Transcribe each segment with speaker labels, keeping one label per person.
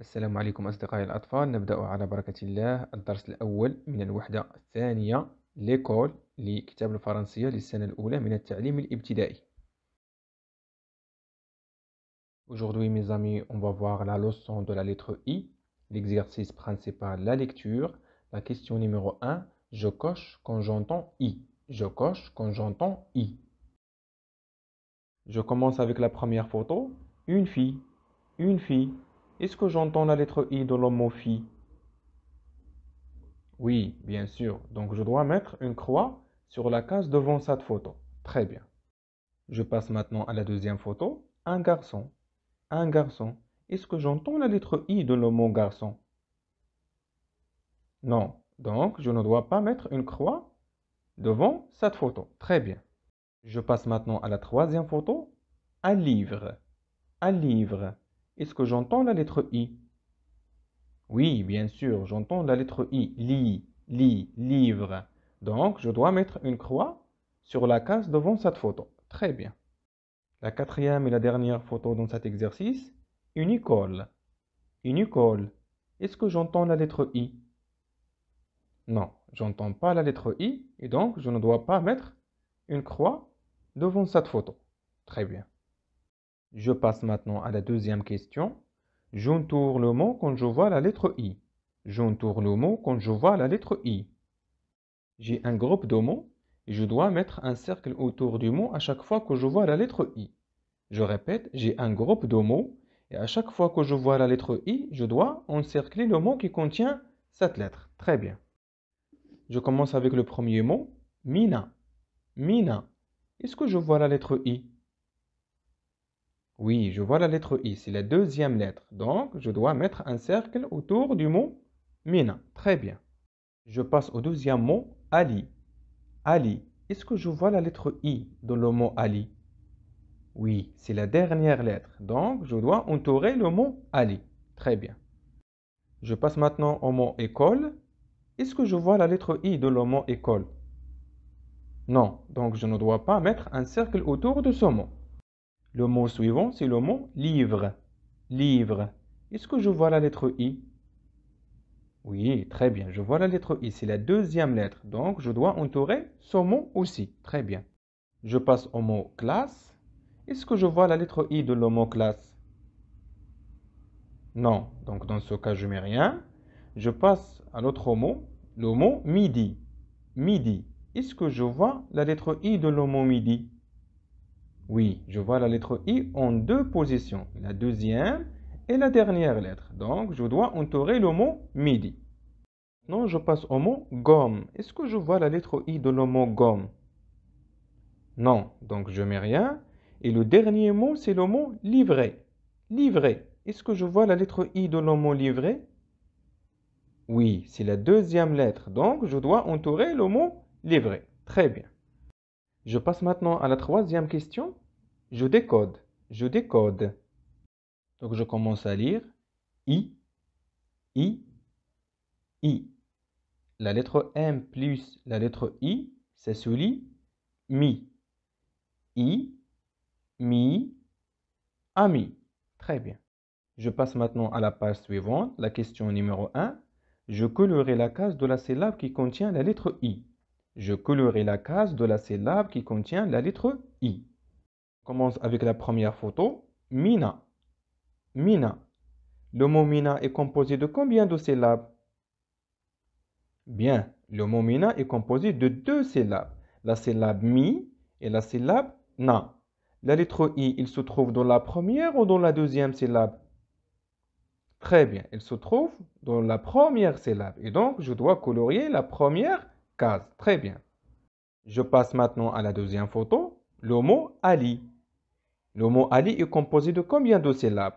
Speaker 1: السلام عليكم أصدقائي الأطفال. نبدأ على بركة الله الدرس الأول من الوحدة الثانية ليكول لكتاب الفرنسية للسنة الأولى من التعليم الابتدائي. Aujourd'hui mes amis, on va voir la leçon de la lettre I, l'exercice principal, la lecture. La question numéro 1, je coche quand j'entends I. Je coche quand j'entends I. Je commence avec la première photo. Une fille. Une fille. Est-ce que j'entends la lettre I dans le mot fille? Oui, bien sûr. Donc, je dois mettre une croix sur la case devant cette photo. Très bien. Je passe maintenant à la deuxième photo. Un garçon. Un garçon. Est-ce que j'entends la lettre I dans le mot garçon? Non. Donc, je ne dois pas mettre une croix devant cette photo. Très bien. Je passe maintenant à la troisième photo. Un livre. Un livre. Est-ce que j'entends la lettre I? Oui, bien sûr, j'entends la lettre I. Livre. Donc, je dois mettre une croix sur la case devant cette photo. Très bien. La quatrième et la dernière photo dans cet exercice, une école. Une école. Est-ce que j'entends la lettre I? Non, j'entends pas la lettre I et donc je ne dois pas mettre une croix devant cette photo. Très bien. Je passe maintenant à la deuxième question. J'entoure le mot quand je vois la lettre I. J'entoure le mot quand je vois la lettre I. J'ai un groupe de mots et je dois mettre un cercle autour du mot à chaque fois que je vois la lettre I. Je répète, j'ai un groupe de mots et à chaque fois que je vois la lettre I, je dois encercler le mot qui contient cette lettre. Très bien. Je commence avec le premier mot, Mina. Mina. Est-ce que je vois la lettre I? Oui, je vois la lettre I, c'est la deuxième lettre. Donc, je dois mettre un cercle autour du mot Mina. Très bien. Je passe au deuxième mot, Ali. Ali. Est-ce que je vois la lettre I dans le mot Ali? Oui, c'est la dernière lettre. Donc, je dois entourer le mot Ali. Très bien. Je passe maintenant au mot école. Est-ce que je vois la lettre I dans le mot école? Non, donc je ne dois pas mettre un cercle autour de ce mot. Le mot suivant, c'est le mot livre. Livre. Est-ce que je vois la lettre I? Oui, très bien. Je vois la lettre I. C'est la deuxième lettre. Donc, je dois entourer ce mot aussi. Très bien. Je passe au mot classe. Est-ce que je vois la lettre I de le mot classe? Non. Donc, dans ce cas, je mets rien. Je passe à l'autre mot, le mot midi. Midi. Est-ce que je vois la lettre I de le mot midi? Oui, je vois la lettre I en deux positions, la deuxième et la dernière lettre. Donc, je dois entourer le mot midi. Maintenant, je passe au mot gomme. Est-ce que je vois la lettre I de le mot gomme? Non, donc je mets rien. Et le dernier mot, c'est le mot livret. Livret. Est-ce que je vois la lettre I de le mot livret? Oui, c'est la deuxième lettre. Donc, je dois entourer le mot livret. Très bien. Je passe maintenant à la troisième question. Je décode. Je décode. Donc, je commence à lire I, I, I. La lettre M plus la lettre I, c'est celui mi. I, mi, ami. Très bien. Je passe maintenant à la page suivante, la question numéro 1. Je colorerai la case de la syllabe qui contient la lettre I. Je colorerai la case de la syllabe qui contient la lettre I. On commence avec la première photo. Mina. Mina. Le mot Mina est composé de combien de syllabes? Bien, le mot Mina est composé de deux syllabes. La syllabe mi et la syllabe na. La lettre I, il se trouve dans la première ou dans la deuxième syllabe? Très bien, il se trouve dans la première syllabe. Et donc, je dois colorier la première case. Très bien. Je passe maintenant à la deuxième photo. Le mot Ali. Le mot Ali est composé de combien de syllabes?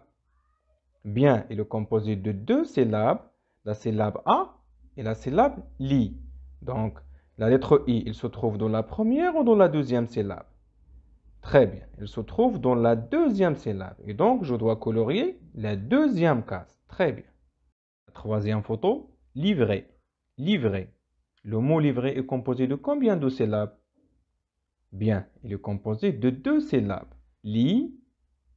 Speaker 1: Bien, il est composé de deux syllabes. La syllabe A et la syllabe li. Donc, la lettre I, il se trouve dans la première ou dans la deuxième syllabe? Très bien, il se trouve dans la deuxième syllabe. Et donc, je dois colorier la deuxième case. Très bien. La troisième photo, livret. Livret. Le mot livret est composé de combien de syllabes? Bien, il est composé de deux syllabes. Li,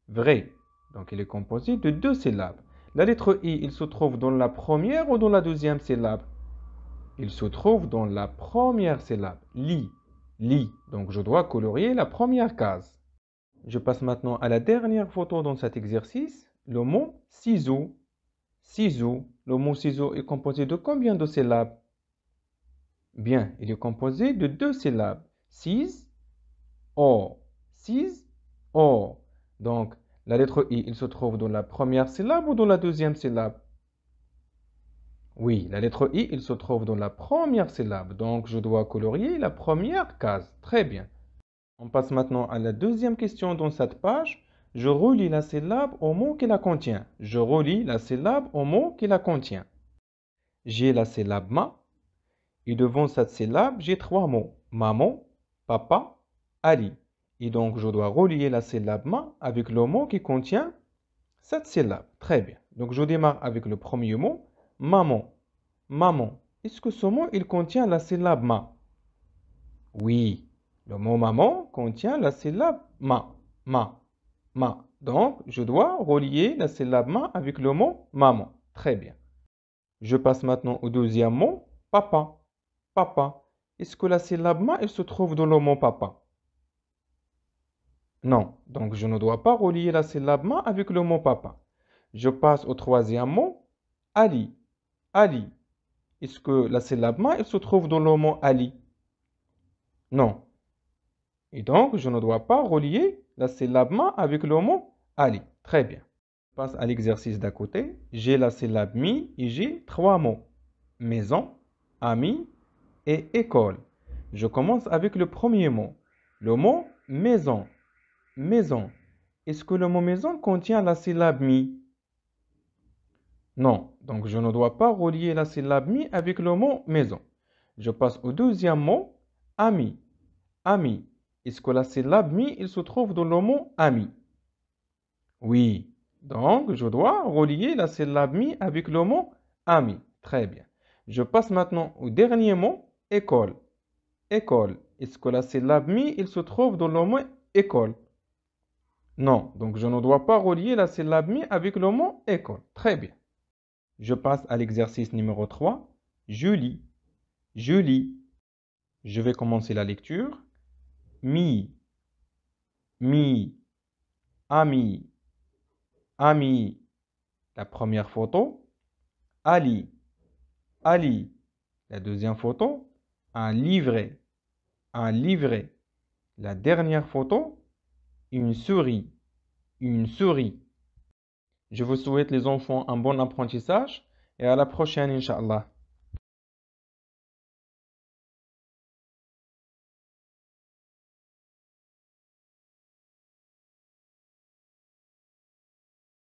Speaker 1: vrai. Donc, il est composé de deux syllabes. La lettre I, il se trouve dans la première ou dans la deuxième syllabe? Il se trouve dans la première syllabe. Li, li. Donc je dois colorier la première case. Je passe maintenant à la dernière photo dans cet exercice, le mot ciseau. Ciseau. Le mot ciseau est composé de combien de syllabes? Bien, il est composé de 2 syllabes. Cis, o. Cis, o. Donc, la lettre I, il se trouve dans la première syllabe ou dans la deuxième syllabe? Oui, la lettre I, il se trouve dans la première syllabe. Donc, je dois colorier la première case. Très bien. On passe maintenant à la deuxième question dans cette page. Je relie la syllabe au mot qui la contient. Je relie la syllabe au mot qui la contient. J'ai la syllabe ma. Et devant cette syllabe, j'ai 3 mots. Maman, papa, Ali. Et donc, je dois relier la syllabe ma avec le mot qui contient cette syllabe. Très bien. Donc, je démarre avec le premier mot. Maman. Maman. Est-ce que ce mot, il contient la syllabe ma? Oui. Le mot maman contient la syllabe ma. Ma. Ma. Donc, je dois relier la syllabe ma avec le mot maman. Très bien. Je passe maintenant au deuxième mot. Papa. Papa. Est-ce que la syllabe ma, elle se trouve dans le mot papa? Non. Donc, je ne dois pas relier la syllabe ma avec le mot papa. Je passe au troisième mot. Ali. Ali. Est-ce que la syllabe ma, elle se trouve dans le mot Ali? Non. Et donc, je ne dois pas relier la syllabe ma avec le mot Ali. Très bien. Je passe à l'exercice d'à côté. J'ai la syllabe mi et j'ai 3 mots. Maison, ami et école. Je commence avec le premier mot. Le mot maison. Maison. Est-ce que le mot maison contient la syllabe mi? Non. Donc, je ne dois pas relier la syllabe mi avec le mot maison. Je passe au deuxième mot. Ami. Ami. Est-ce que la syllabe mi, il se trouve dans le mot ami? Oui. Donc, je dois relier la syllabe mi avec le mot ami. Très bien. Je passe maintenant au dernier mot. École. École. Est-ce que la syllabe mi, il se trouve dans le mot école? Non. Donc, je ne dois pas relier la syllabe mi avec le mot école. Très bien. Je passe à l'exercice numéro 3. Je lis. Je lis. Je vais commencer la lecture. Mi. Mi. Ami. Ami. La première photo. Ali. Ali. La deuxième photo. Un livret. Un livret. La dernière photo. Une souris. Une souris. Je vous souhaite les enfants un bon apprentissage et à la prochaine, Inch'Allah.